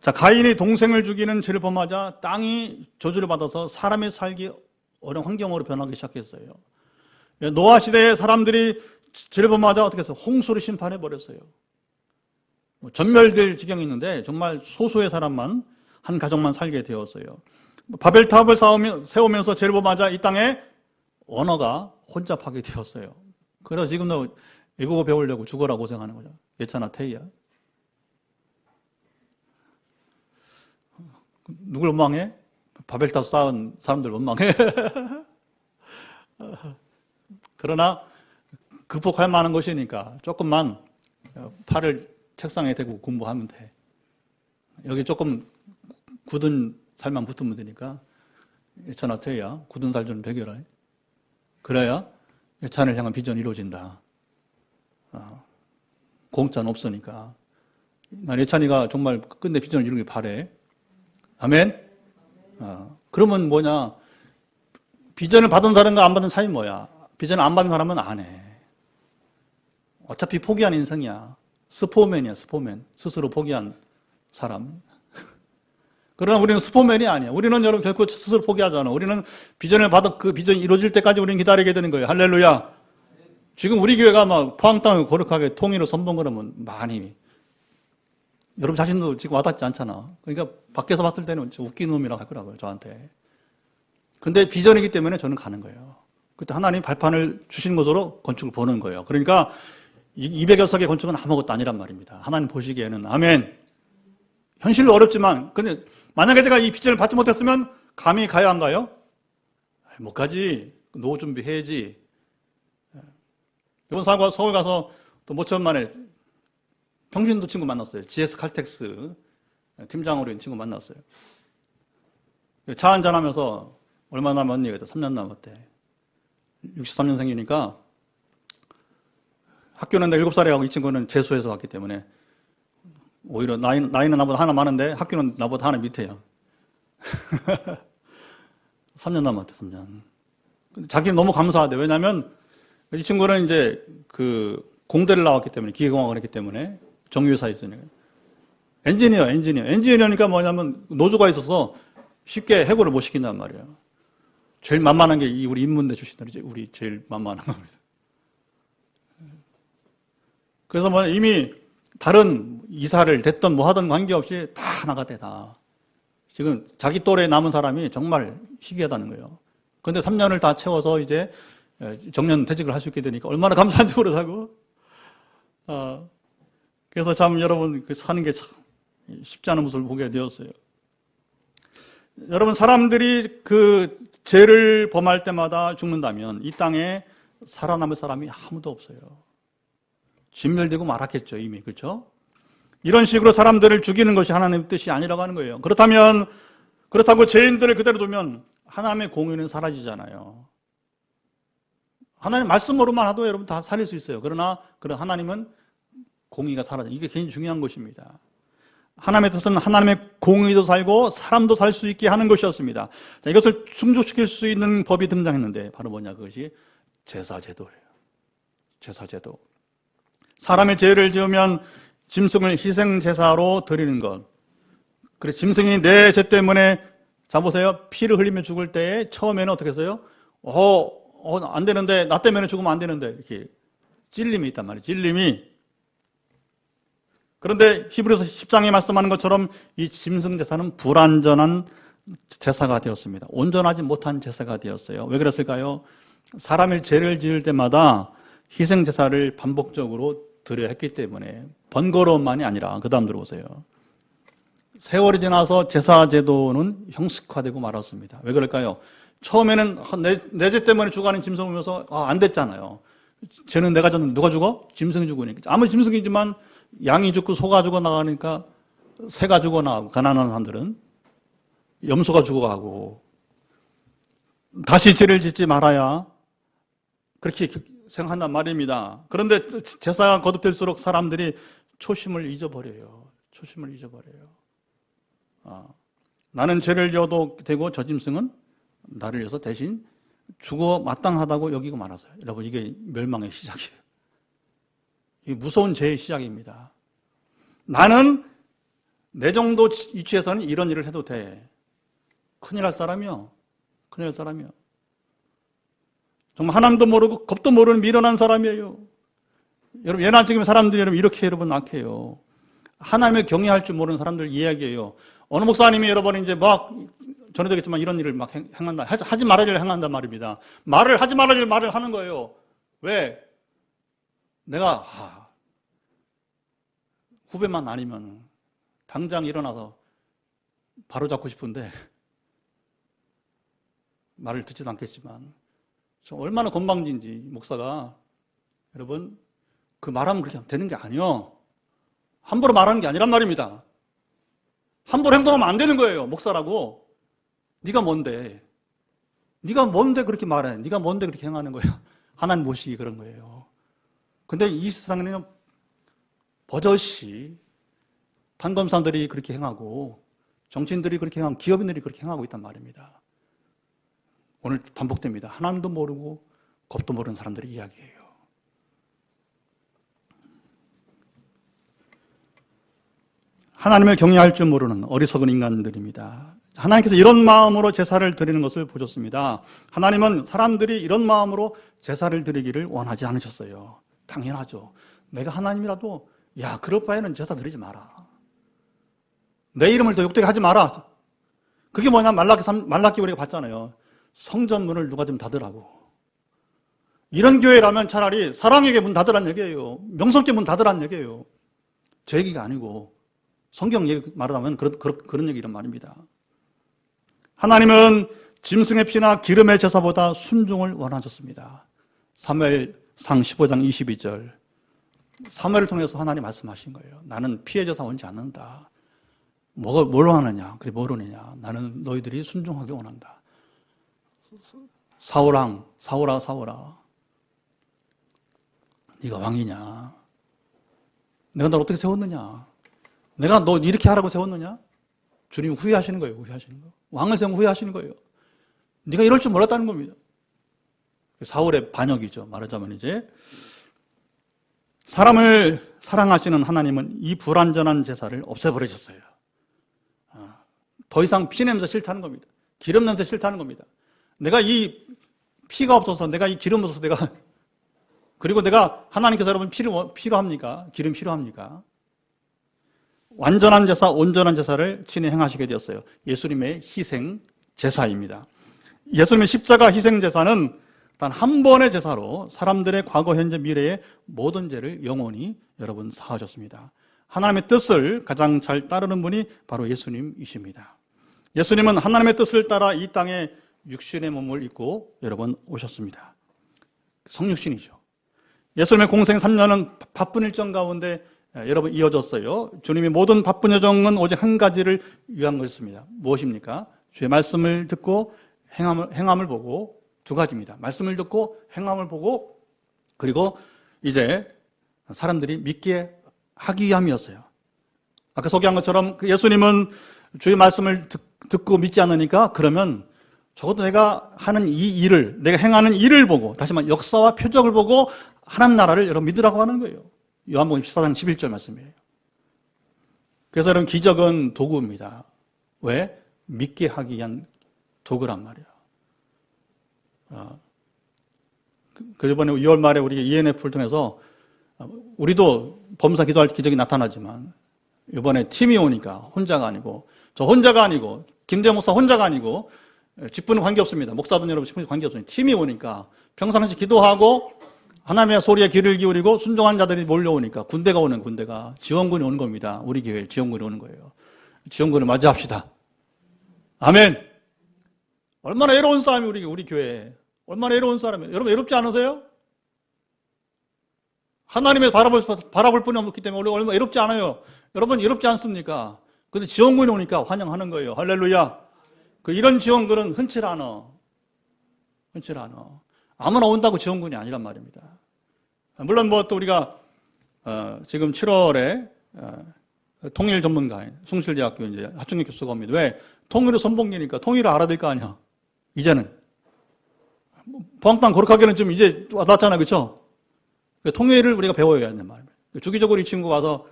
자, 가인이 동생을 죽이는 죄를 범하자 땅이 저주를 받아서 사람이 살기 어려운 환경으로 변하기 시작했어요. 노아 시대에 사람들이 죄를 범하자 어떻게 해서 홍수를 심판해 버렸어요. 전멸될 지경이 있는데 정말 소수의 사람만, 한 가정만 살게 되었어요. 바벨탑을 세우면서 죄를 범하자 이 땅에 언어가 혼잡하게 되었어요. 그래서 지금도 외국어 배우려고 죽어라 고생하는 거죠. 예찬아 태희야. 누굴 원망해? 바벨탑 쌓은 사람들 원망해. 그러나 극복할 만한 것이니까 조금만 팔을 책상에 대고 공부하면 돼. 여기 조금 굳은 살만 붙으면 되니까 예찬아 태희야 굳은 살 좀 배겨라. 그래야 예찬을 향한 비전이 이루어진다. 공짜는 없으니까. 난 예찬이가 정말 끝내 비전을 이루길 바래. 아멘? 그러면 뭐냐? 비전을 받은 사람과 안 받은 차이 뭐야? 비전을 안 받은 사람은 안 해. 어차피 포기한 인생이야. 스포맨이야, 스포맨. 스스로 포기한 사람. 그러나 우리는 스포맨이 아니야. 우리는 여러분 결코 스스로 포기하지 않아. 우리는 비전을 받아 그 비전이 이루어질 때까지 우리는 기다리게 되는 거예요. 할렐루야. 지금 우리 교회가 막 포항 땅을 거룩하게 통일로 선봉 그러면 많이 여러분 자신도 지금 와닿지 않잖아. 그러니까 밖에서 봤을 때는 웃긴 놈이라고 할 거라고요, 저한테. 근데 비전이기 때문에 저는 가는 거예요. 그때 하나님 발판을 주신 것으로 건축을 보는 거예요. 그러니까 200여 석의 건축은 아무것도 아니란 말입니다. 하나님 보시기에는. 아멘. 현실로 어렵지만, 근데 만약에 제가 이 비전을 받지 못했으면 감히 가야 안 가요? 못 가지. 노후 준비해야지. 이번 서울 가서 또 모처럼 만에 평신도 친구 만났어요. GS 칼텍스 팀장으로 있는 친구 만났어요. 차 한잔하면서 얼마 남았니? 그랬더니 3년 남았대. 63년생이니까 학교는 7살에 가고 이 친구는 재수해서 갔기 때문에 오히려 나이는 나보다 하나 많은데 학교는 나보다 하나 밑에야. 3년 남았대, 3년. 근데 자기는 너무 감사하대. 왜냐면 이 친구는 이제 그 공대를 나왔기 때문에, 기계공학을 했기 때문에 정유사에 있으니까. 엔지니어니까 뭐냐면 노조가 있어서 쉽게 해고를 못 시킨단 말이에요. 제일 만만한 게 우리 인문대 출신들이지. 우리 제일 만만한 겁니다. 그래서 뭐 이미 다른 이사를 됐던 뭐 하던 관계없이 다 나갔대, 다. 지금 자기 또래 남은 사람이 정말 희귀하다는 거예요. 그런데 3년을 다 채워서 이제 정년 퇴직을 할 수 있게 되니까 얼마나 감사한지 모르다고. 그래서 참 여러분 사는 게 참 쉽지 않은 모습을 보게 되었어요. 여러분, 사람들이 그 죄를 범할 때마다 죽는다면 이 땅에 살아남을 사람이 아무도 없어요. 진멸되고 말았겠죠, 이미. 그렇죠? 이런 식으로 사람들을 죽이는 것이 하나님의 뜻이 아니라고 하는 거예요. 그렇다고 죄인들을 그대로 두면 하나님의 공의는 사라지잖아요. 하나님 말씀으로만 하도 여러분 다 살릴 수 있어요. 그러나 하나님은 공의가 사라져요. 이게 굉장히 중요한 것입니다. 하나님의 뜻은 하나님의 공의도 살고 사람도 살 수 있게 하는 것이었습니다. 자, 이것을 충족시킬 수 있는 법이 등장했는데 바로 뭐냐, 그것이 제사제도예요. 제사제도. 사람의 죄를 지으면 짐승을 희생제사로 드리는 것. 그래, 짐승이 내 죄 때문에, 자 보세요, 피를 흘리며 죽을 때에 처음에는 어떻게 했어요? 안 되는데, 나 때문에 죽으면 안 되는데, 이렇게 찔림이 있단 말이에요. 찔림이. 그런데 히브리서 10장에 말씀하는 것처럼 이 짐승 제사는 불완전한 제사가 되었습니다. 온전하지 못한 제사가 되었어요. 왜 그랬을까요? 사람의 죄를 지을 때마다 희생 제사를 반복적으로 드려야 했기 때문에 번거로움만이 아니라, 그 다음 들어보세요. 세월이 지나서 제사 제도는 형식화되고 말았습니다. 왜 그럴까요? 처음에는 내 죄 때문에 죽어가는 짐승을 보면서 안 됐잖아요. 죄는 내가 졌는데 누가 죽어? 짐승이 죽으니까. 아무리 짐승이지만 양이 죽고 소가 죽어나가니까 새가 죽어나가고, 가난한 사람들은 염소가 죽어가고, 다시 죄를 짓지 말아야 그렇게 생각한단 말입니다. 그런데 제사가 거듭될수록 사람들이 초심을 잊어버려요. 초심을 잊어버려요. 나는 죄를 지어도 되고 저 짐승은 나를 위해서 대신 죽어 마땅하다고 여기고 말았어요. 여러분, 이게 멸망의 시작이에요. 이게 무서운 죄의 시작입니다. 나는 내 정도 위치에서는 이런 일을 해도 돼. 큰일 날 사람이요. 큰일 날 사람이요. 정말 하나님도 모르고 겁도 모르는 미련한 사람이에요. 여러분, 예나 지금 사람들이 여러분 이렇게 여러분 악해요. 하나님을 경외할 줄 모르는 사람들 이야기예요. 어느 목사님이 여러분 이제 막 전에도 했지만 이런 일을 막 행한다. 하지 말아야 일 행한단 말입니다. 하지 말아야 일 말을 하는 거예요. 왜? 내가 후배만 아니면 당장 일어나서 바로 잡고 싶은데 말을 듣지도 않겠지만 얼마나 건방진지 목사가. 여러분, 그 말하면 그렇게 되는 게 아니요. 함부로 말하는 게 아니란 말입니다. 함부로 행동하면 안 되는 거예요. 목사라고. 네가 뭔데 그렇게 말해. 네가 뭔데 그렇게 행하는 거야. 하나님 모시기 그런 거예요. 근데 이 세상에는 버젓이 판검사들이 그렇게 행하고 정치인들이 그렇게 행하고 기업인들이 그렇게 행하고 있단 말입니다. 오늘 반복됩니다. 하나님도 모르고 겁도 모르는 사람들의 이야기예요. 하나님을 경외할 줄 모르는 어리석은 인간들입니다. 하나님께서 이런 마음으로 제사를 드리는 것을 보셨습니다. 하나님은 사람들이 이런 마음으로 제사를 드리기를 원하지 않으셨어요. 당연하죠. 내가 하나님이라도 그럴 바에는 제사 드리지 마라. 내 이름을 더 욕되게 하지 마라. 그게 뭐냐? 말라기 우리가 봤잖아요. 성전문을 누가 좀 닫으라고. 이런 교회라면 차라리 사랑에게 문 닫으란 얘기예요. 명성께 문 닫으란 얘기예요. 제 얘기가 아니고 성경 얘기 말하자면 그런 얘기란 말입니다. 하나님은 짐승의 피나 기름의 제사보다 순종을 원하셨습니다. 사무엘상 15장 22절. 사무엘을 통해서 하나님 말씀하신 거예요. 나는 피의 제사 원치 않는다. 뭘 원하느냐? 그래, 뭘 원하냐? 나는 너희들이 순종하기 원한다. 사울아. 네가 왕이냐? 내가 널 어떻게 세웠느냐? 내가 너 이렇게 하라고 세웠느냐? 주님 후회하시는 거예요. 후회하시는 거. 왕을 세우면 후회하시는 거예요. 네가 이럴 줄 몰랐다는 겁니다. 사울의 반역이죠. 말하자면 이제 사람을 사랑하시는 하나님은 이 불완전한 제사를 없애버리셨어요. 더 이상 피 냄새 싫다는 겁니다. 기름 냄새 싫다는 겁니다. 내가 이 피가 없어서, 내가 이 기름 없어서 그리고 내가 하나님께서 여러분 피를 필요합니까? 기름 필요합니까? 완전한 제사, 온전한 제사를 친히 행하시게 되었어요. 예수님의 희생 제사입니다. 예수님의 십자가 희생 제사는 단 한 번의 제사로 사람들의 과거, 현재, 미래의 모든 죄를 영원히 여러분 사하셨습니다. 하나님의 뜻을 가장 잘 따르는 분이 바로 예수님이십니다. 예수님은 하나님의 뜻을 따라 이 땅에 육신의 몸을 입고 여러분 오셨습니다. 성육신이죠. 예수님의 공생 3년은 바쁜 일정 가운데 여러분 이어졌어요. 주님의 모든 바쁜 여정은 오직 한 가지를 위한 것입니다. 무엇입니까? 주의 말씀을 듣고 행함을 보고 두 가지입니다. 말씀을 듣고 행함을 보고 그리고 이제 사람들이 믿게 하기 위함이었어요. 아까 소개한 것처럼 예수님은 주의 말씀을 듣고 믿지 않으니까 그러면 적어도 내가 하는 이 일을, 내가 행하는 일을 보고 다시 말해 역사와 표적을 보고 하나님 나라를 여러분 믿으라고 하는 거예요. 요한복음 14장 11절 말씀이에요. 그래서 여러분 기적은 도구입니다. 왜? 믿게 하기 위한 도구란 말이에요. 그 이번에 2월 말에 우리 ENF를 통해서 우리도 범사 기도할 때 기적이 나타나지만 이번에 팀이 오니까 혼자가 아니고 저 혼자가 아니고 김대 목사 혼자가 아니고 직분은 관계없습니다. 목사든 여러분 직분은 관계없습니다. 팀이 오니까 평상시 기도하고 하나님의 소리에 귀를 기울이고 순종한 자들이 몰려오니까 군대가 오는 군대가 지원군이 오는 겁니다. 우리 교회에 지원군이 오는 거예요. 지원군을 맞이합시다. 아멘. 얼마나 외로운 싸움이 우리 교회에 얼마나 외로운 사람이에요. 여러분 외롭지 않으세요? 하나님의 바라볼 뿐이 없기 때문에 얼마나 외롭지 않아요. 여러분 외롭지 않습니까? 그런데 지원군이 오니까 환영하는 거예요. 할렐루야. 이런 지원군은 흔치 않아. 아무나 온다고 지원군이 아니란 말입니다. 물론 또 우리가 지금 7월에 통일 전문가인 숭실대학교 이제 하충기 교수가 옵니다. 왜? 통일의 선봉기니까 통일을 알아야 될 거 아니야. 이제는 포항땅 거룩하게는 좀 이제 와닿잖아, 그렇죠? 통일을 우리가 배워야 한단 말입니다. 주기적으로 이 친구 와서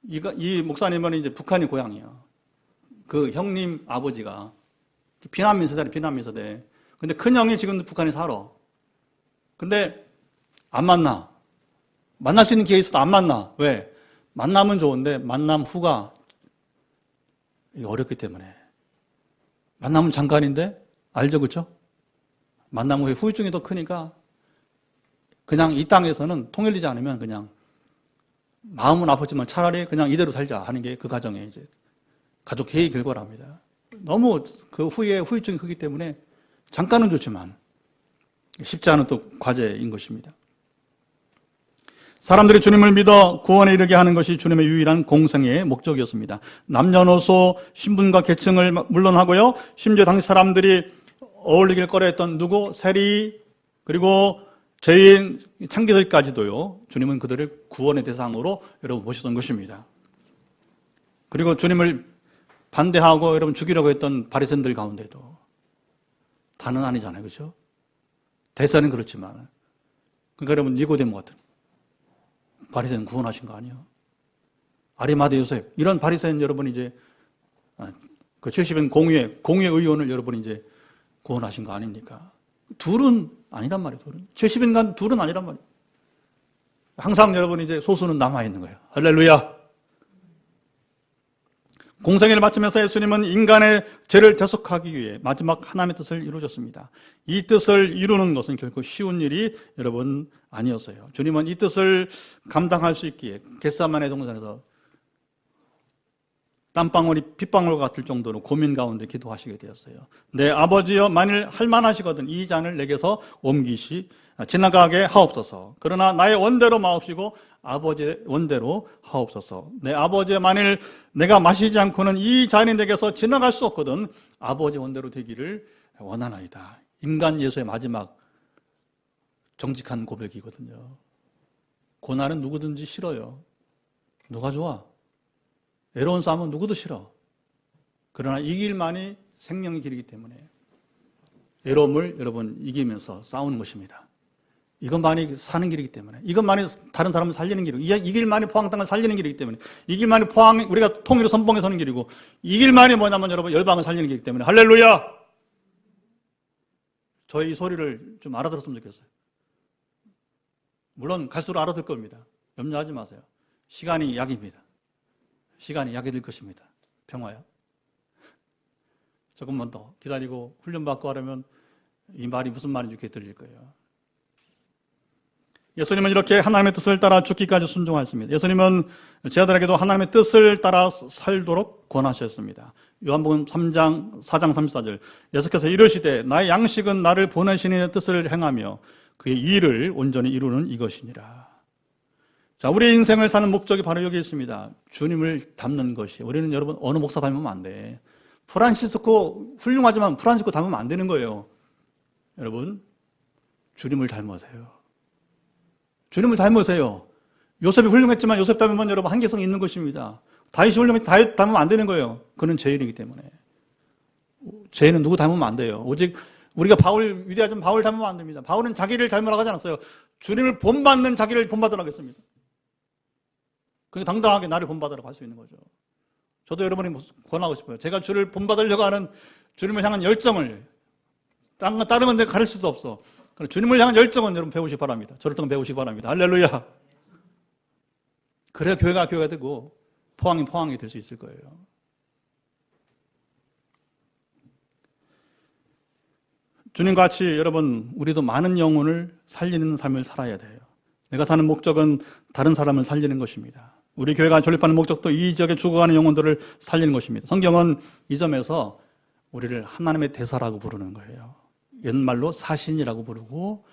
이 목사님은 이제 북한이 고향이야. 그 형님 아버지가 피난민 세대. 근데 큰 형이 지금도 북한에 살아. 근데 안 만나. 만날 수 있는 기회가 있어도 안 만나. 왜? 만나면 좋은데 만남 후가 어렵기 때문에. 만나면 잠깐인데 알죠, 그렇죠? 만남 후에 후유증이 더 크니까 그냥 이 땅에서는 통일되지 않으면 그냥 마음은 아팠지만 차라리 그냥 이대로 살자 하는 게 그 가정의 이제 가족 회의 결과랍니다. 너무 그 후에 후유증이 크기 때문에 잠깐은 좋지만 쉽지 않은 또 과제인 것입니다. 사람들이 주님을 믿어 구원에 이르게 하는 것이 주님의 유일한 공생의 목적이었습니다. 남녀노소, 신분과 계층을 물론하고요. 심지어 당시 사람들이 어울리길 꺼려했던 누구? 세리, 그리고 죄인, 창기들까지도요. 주님은 그들을 구원의 대상으로 여러분 보셨던 것입니다. 그리고 주님을 반대하고 여러분 죽이려고 했던 바리새인들 가운데도 다는 아니잖아요. 그렇죠? 대사는 그렇지만 그러니까 여러분 니고데모 같은 바리새인 구원하신 거 아니에요? 아리마대 요셉 이런 바리새인 여러분 이제 그 70인 공회 의원을 여러분 이제 구원하신 거 아닙니까? 둘은 아니란 말이에요. 70인간 둘은 아니란 말이에요. 항상 여러분 이제 소수는 남아 있는 거예요. 할렐루야. 공생애를 마치면서 예수님은 인간의 죄를 대속하기 위해 마지막 하나님의 뜻을 이루셨습니다. 이 뜻을 이루는 것은 결코 쉬운 일이 여러분 아니었어요. 주님은 이 뜻을 감당할 수 있기에 겟세마네 동산에서 땀방울이 빗방울 같을 정도로 고민 가운데 기도하시게 되었어요. 내 아버지여 만일 할만하시거든 이 잔을 내게서 지나가게 하옵소서. 그러나 나의 원대로 마옵시고 아버지의 원대로 하옵소서. 내 아버지여 만일 내가 마시지 않고는 이 잔이 내게서 지나갈 수 없거든 아버지 원대로 되기를 원하나이다. 인간 예수의 마지막 정직한 고백이거든요. 고난은 누구든지 싫어요. 누가 좋아? 외로운 싸움은 누구도 싫어. 그러나 이 길만이 생명의 길이기 때문에 외로움을 여러분 이기면서 싸우는 것입니다. 이것만이 사는 길이기 때문에 이것만이 다른 사람을 살리는 길이고 이 길만이 포항 땅을 살리는 길이기 때문에 이 길만이 우리가 통일의 선봉에 서는 길이고 이 길만이 뭐냐면 여러분 열방을 살리는 길이기 때문에 할렐루야. 저희 이 소리를 좀 알아들었으면 좋겠어요. 물론 갈수록 알아들 겁니다. 염려하지 마세요. 시간이 약입니다. 시간이 약이 될 것입니다. 평화야. 조금만 더 기다리고 훈련받고 하려면 이 말이 무슨 말인지 이렇게 들릴 거예요. 예수님은 이렇게 하나님의 뜻을 따라 죽기까지 순종하였습니다. 예수님은 제자들에게도 하나님의 뜻을 따라 살도록 권하셨습니다. 요한복음 4장 34절 예수께서 이르시되 나의 양식은 나를 보내신 이의 뜻을 행하며 그의 일을 온전히 이루는 이것이니라. 자, 우리의 인생을 사는 목적이 바로 여기 있습니다. 주님을 닮는 것이. 우리는 여러분 어느 목사 닮으면 안 돼. 프란시스코 훌륭하지만 프란시스코 닮으면 안 되는 거예요. 여러분 주님을 닮으세요. 주님을 닮으세요. 요셉이 훌륭했지만 요셉 닮으면 여러분 한계성이 있는 것입니다. 다윗이 훌륭했지만 다윗 닮으면 안 되는 거예요. 그는 죄인이기 때문에. 죄인은 누구 닮으면 안 돼요. 오직 우리가 바울, 위대하지만 바울 닮으면 안 됩니다. 바울은 자기를 닮으라고 하지 않았어요. 주님을 본받는 자기를 본받으라고 했습니다. 그게 당당하게 나를 본받으라고 할 수 있는 거죠. 저도 여러분이 권하고 싶어요. 제가 주를 본받으려고 하는 주님을 향한 열정을 다른 건 내가 가르칠 수 없어. 주님을 향한 열정은 여러분 배우시기 바랍니다. 저를 통해 배우시기 바랍니다. 할렐루야. 그래야 교회가 되고 포항이 될 수 있을 거예요. 주님과 같이 여러분 우리도 많은 영혼을 살리는 삶을 살아야 돼요. 내가 사는 목적은 다른 사람을 살리는 것입니다. 우리 교회가 존립하는 목적도 이 지역에 죽어가는 영혼들을 살리는 것입니다. 성경은 이 점에서 우리를 하나님의 대사라고 부르는 거예요. 옛말로 사신이라고 부르고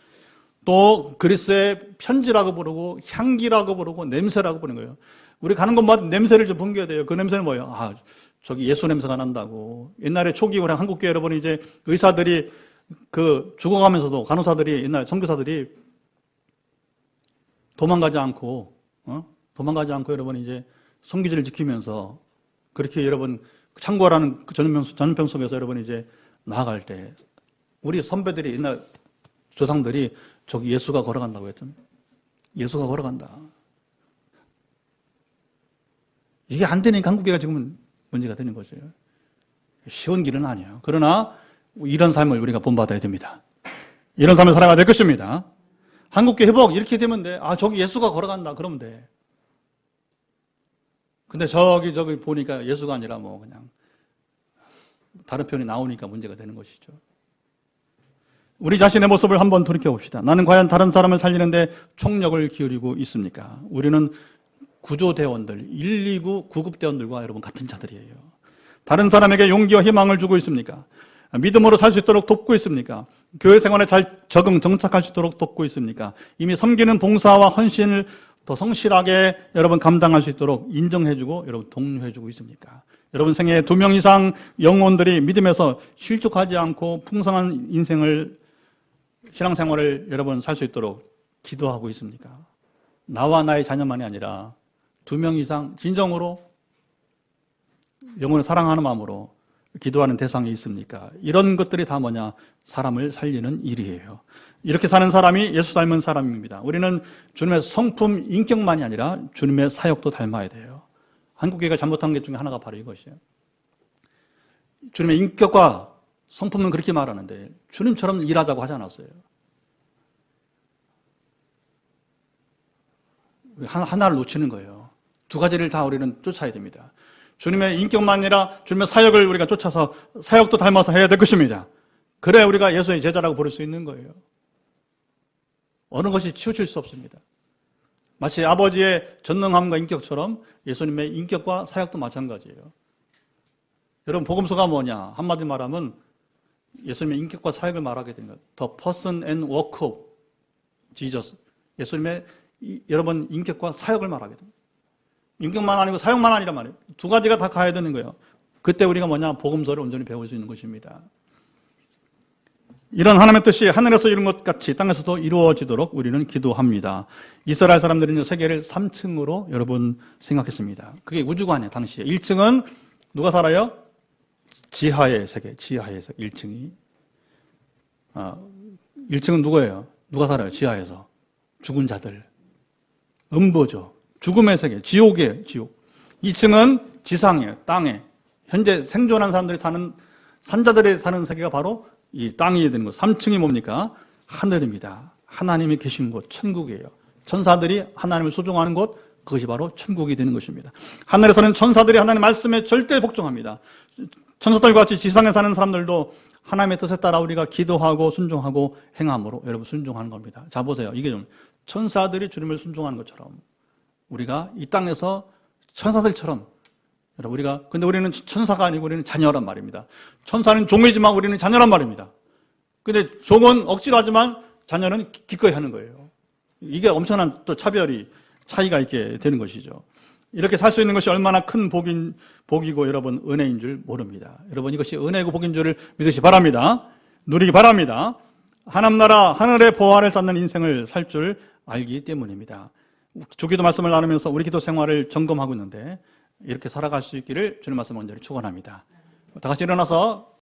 또 그리스의 편지라고 부르고 향기라고 부르고 냄새라고 부르는 거예요. 우리 가는 곳마다 냄새를 좀 풍겨야 돼요. 그 냄새는 뭐예요? 아, 저기 예수 냄새가 난다고. 옛날에 초기 우리 한국교회 여러분 이제 의사들이 그 죽어가면서도 간호사들이 옛날 선교사들이 도망가지 않고 여러분 이제 성기지를 지키면서 그렇게 여러분 창고라는 그 전염병 속에서 여러분 이제 나아갈 때 우리 선배들이 옛날 조상들이 저기 예수가 걸어간다고 했잖아요. 예수가 걸어간다. 이게 안 되니까 한국교회가 지금은 문제가 되는 거죠. 쉬운 길은 아니에요. 그러나 이런 삶을 우리가 본받아야 됩니다. 이런 삶을 살아가야 될 것입니다. 한국교회 회복 이렇게 되면 돼. 아, 저기 예수가 걸어간다. 그러면 돼. 근데 저기 보니까 예수가 아니라 뭐 그냥 다른 표현이 나오니까 문제가 되는 것이죠. 우리 자신의 모습을 한번 돌이켜봅시다. 나는 과연 다른 사람을 살리는데 총력을 기울이고 있습니까? 우리는 구조대원들, 129 구급대원들과 여러분 같은 자들이에요. 다른 사람에게 용기와 희망을 주고 있습니까? 믿음으로 살 수 있도록 돕고 있습니까? 교회 생활에 잘 정착할 수 있도록 돕고 있습니까? 이미 섬기는 봉사와 헌신을 더 성실하게 여러분 감당할 수 있도록 인정해주고 여러분 독려해주고 있습니까? 여러분 생애에 2명 이상 영혼들이 믿음에서 실족하지 않고 풍성한 인생을 신앙생활을 여러분 살 수 있도록 기도하고 있습니까? 나와 나의 자녀만이 아니라 2명 이상 진정으로 영혼을 사랑하는 마음으로 기도하는 대상이 있습니까? 이런 것들이 다 뭐냐? 사람을 살리는 일이에요. 이렇게 사는 사람이 예수 닮은 사람입니다. 우리는 주님의 성품, 인격만이 아니라 주님의 사역도 닮아야 돼요. 한국교회가 잘못한 것 중에 하나가 바로 이것이에요. 주님의 인격과 성품은 그렇게 말하는데 주님처럼 일하자고 하지 않았어요. 하나를 놓치는 거예요. 2가지를 다 우리는 쫓아야 됩니다. 주님의 인격만 아니라 주님의 사역을 우리가 쫓아서 사역도 닮아서 해야 될 것입니다. 그래야 우리가 예수의 제자라고 부를 수 있는 거예요. 어느 것이 치우칠 수 없습니다. 마치 아버지의 전능함과 인격처럼 예수님의 인격과 사역도 마찬가지예요. 여러분 복음서가 뭐냐? 한마디 말하면 예수님의 인격과 사역을 말하게 됩니다. The person and work of Jesus. 예수님의 여러분 인격과 사역을 말하게 됩니다. 인격만 아니고 사역만 아니란 말이에요. 2가지가 다 가야 되는 거예요. 그때 우리가 뭐냐? 복음서를 온전히 배울 수 있는 것입니다. 이런 하나님의 뜻이 하늘에서 이룬 것 같이 땅에서도 이루어지도록 우리는 기도합니다. 이스라엘 사람들은 세계를 3층으로 여러분 생각했습니다. 그게 우주관이에요, 당시에. 1층은 누가 살아요? 지하의 세계, 1층이. 1층은 누구예요? 누가 살아요? 지하에서. 죽은 자들. 음보죠. 죽음의 세계, 지옥이에요, 지옥. 2층은 지상이에요, 땅에. 현재 생존한 사람들이 사는, 산자들이 사는 세계가 바로 이 땅이 되는 곳. 3층이 뭡니까? 하늘입니다. 하나님이 계신 곳, 천국이에요. 천사들이 하나님을 소종하는 곳, 그것이 바로 천국이 되는 것입니다. 하늘에서는 천사들이 하나님의 말씀에 절대 복종합니다. 천사들과 같이 지상에 사는 사람들도 하나님의 뜻에 따라 우리가 기도하고 순종하고 행함으로 여러분 순종하는 겁니다. 자, 보세요. 이게 좀 천사들이 주님을 순종하는 것처럼 우리가 이 땅에서 천사들처럼 여러분 근데 우리는 천사가 아니고 우리는 자녀란 말입니다. 천사는 종이지만 우리는 자녀란 말입니다. 근데 종은 억지로 하지만 자녀는 기꺼이 하는 거예요. 이게 엄청난 또 차이가 있게 되는 것이죠. 이렇게 살 수 있는 것이 얼마나 큰 복이고 여러분 은혜인 줄 모릅니다. 여러분 이것이 은혜고 복인 줄을 믿으시 바랍니다. 누리기 바랍니다. 하나님나라 하늘의 보화를 쌓는 인생을 살 줄 알기 때문입니다. 주기도 말씀을 나누면서 우리 기도 생활을 점검하고 있는데 이렇게 살아갈 수 있기를 주님 말씀 언제를 축원합니다. 다 같이 일어나서